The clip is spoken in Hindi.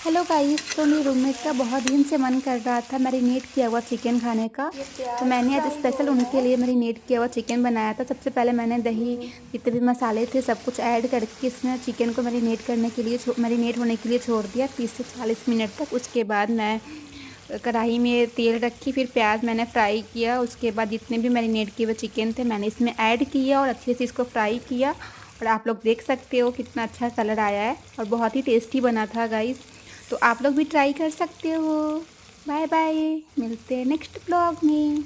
हेलो गाइस, तो मेरी रूममेट का बहुत दिन से मन कर रहा था मैरिनेट किया हुआ चिकन खाने का। तो मैंने आज स्पेशल उनके लिए मैरिनेट किया हुआ चिकन बनाया था। सबसे पहले मैंने दही, जितने भी मसाले थे सब कुछ ऐड करके इसमें चिकन को मैरिनेट करने के लिए मैरिनेट होने के लिए छोड़ दिया 30 से 40 मिनट तक। उसके बाद मैं कढ़ाई में तेल रखी, फिर प्याज मैंने फ्राई किया। उसके बाद जितने भी मैरिनेट किए हुए चिकन थे मैंने इसमें ऐड किया और अच्छे से इसको फ्राई किया। और आप लोग देख सकते हो कितना अच्छा कलर आया है और बहुत ही टेस्टी बना था गाइस। तो आप लोग भी ट्राई कर सकते हो। बाय बाय, मिलते हैं नेक्स्ट ब्लॉग में।